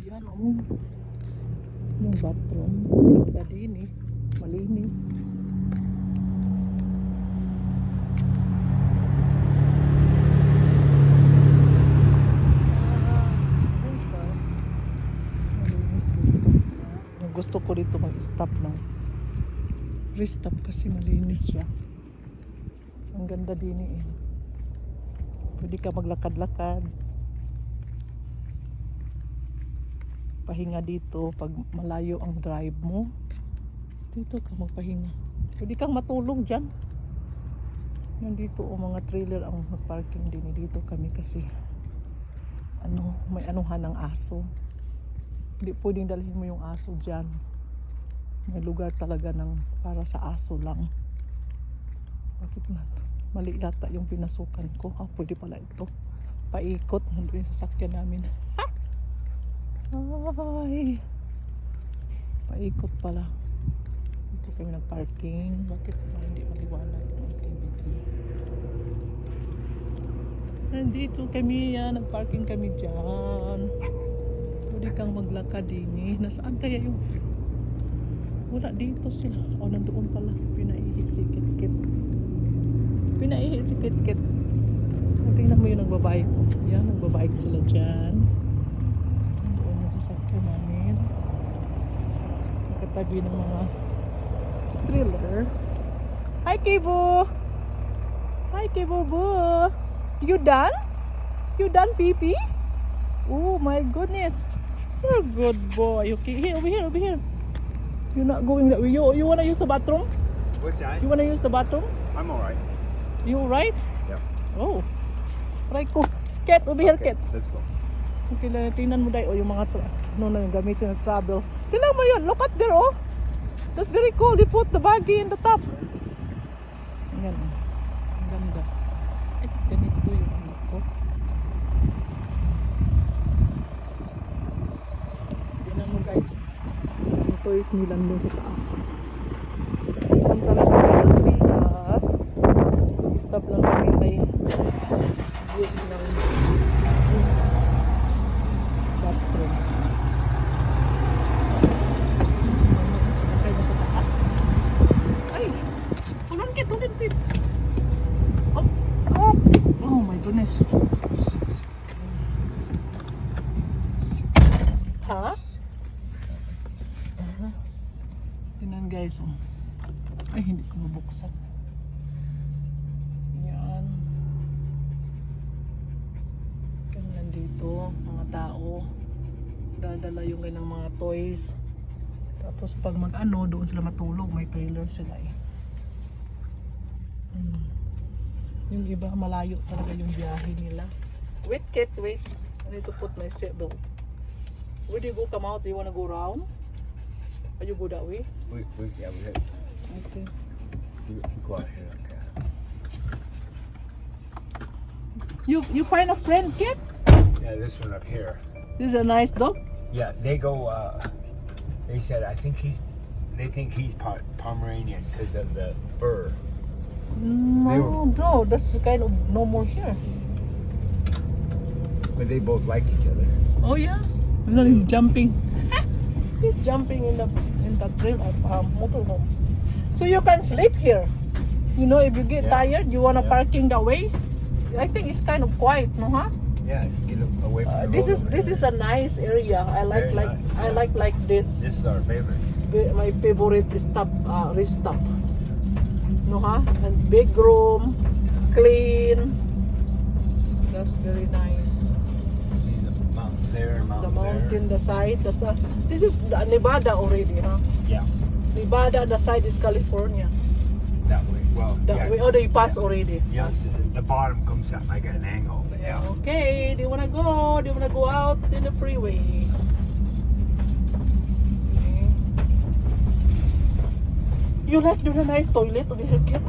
Yan yung bathroom. Ganda din eh. Malinis. Gusto ko dito mag-stop ng restop kasi malinis siya. Ang ganda din eh. Pwede ka maglakad-lakad. Pahinga dito pag malayo ang drive mo. Dito ka magpahinga. Pwede kang matulog dyan. Nandito mga trailer ang parking din dito kami kasi may anuhan ng aso. Hindi pwedeng dalhin mo yung aso dyan. May lugar talaga para sa aso lang. Bakit na? Mali yata yung pinasukan ko. Pwede pala ito. Paikot. Nandun yung sasakyan namin. Ay. Paikot pala. Dito kami nagparking. Bakit hindi maliwanag yung aking video? Nandito kami yan. Nagparking kami dyan. Pwede kang maglakad din eh. Nasaan kaya yung... Wala dito sila. Nandoon pala. Pinaihi si Kit-Kit. Pinaihi si Kit-Kit. Tingnan mo yung nagbabike ko. Yan, nagbabike sila dyan. Nandoon yung sasakyan namin. Nakatabi ng mga trailer. Hi, Kibo! Hi, Kibo-Boo! You done? You done, Pee-Pee? Oh my goodness! You're a good boy. Okay, here, over here. You're not going that way. You wanna use the bathroom? What's that? You wanna use the bathroom? I'm alright. You alright? Yeah. Oh. Right ko. Cat, over here, Cat. Let's go. Okay, tingnan mo dahil yung mga na yung gamitin ng travel. Tingnan mo yun. Look at there, oh. That's very cool. They put the baggy in the top. Ayan. Ang ganda. Ganito yung ano ko. Tingnan mo guys. Yung toys nila doon sa taas. Punta lang kami ng Pinas. I-stop lang kami may view ng bathroom. Sumakay na sa taas. Ay! Tulon kit! Oh my goodness. Ha? Tingnan guys. Ay, hindi ko mabuksan. Yan. Kami nandito, mga tao. Dadala yung ganang mga toys. Tapos pag doon sila matulog, may trailer sila eh. Yung iba, malayo talaga yung biyahe nila. Wait, Kit, wait. I need to put my seatbelt. Where do you go come out? Do you wanna go round? Or you go that way? Yeah, we had. Okay. You go out here like that. You find a friend, Kit? Yeah, this one up here. This is a nice dog. Yeah, they go. They said they think he's Pomeranian because of the fur. No, that's kind of no more here. But they both like each other. Oh yeah, he's jumping. He's jumping in the trail of motorhome. So you can sleep here. You know, if you get tired, you wanna parking that way. I think it's kind of quiet, no, huh? Yeah, get away from the road. This is a nice area. I like Very nice, I yeah. like this. This is our favorite. My favorite stop restop. No, huh? And big room, clean. That's very nice. See the mountains there, The mountains mountain, the side, this is Nevada already, huh? there. Yeah, Nevada, the side is California. that way. Well, That yeah. way, they pass already. Yeah, the bottom comes up like at an angle. Yeah. Okay, do you wanna go? Do you wanna go out in the freeway? See? You like the nice toilet over here, Kit?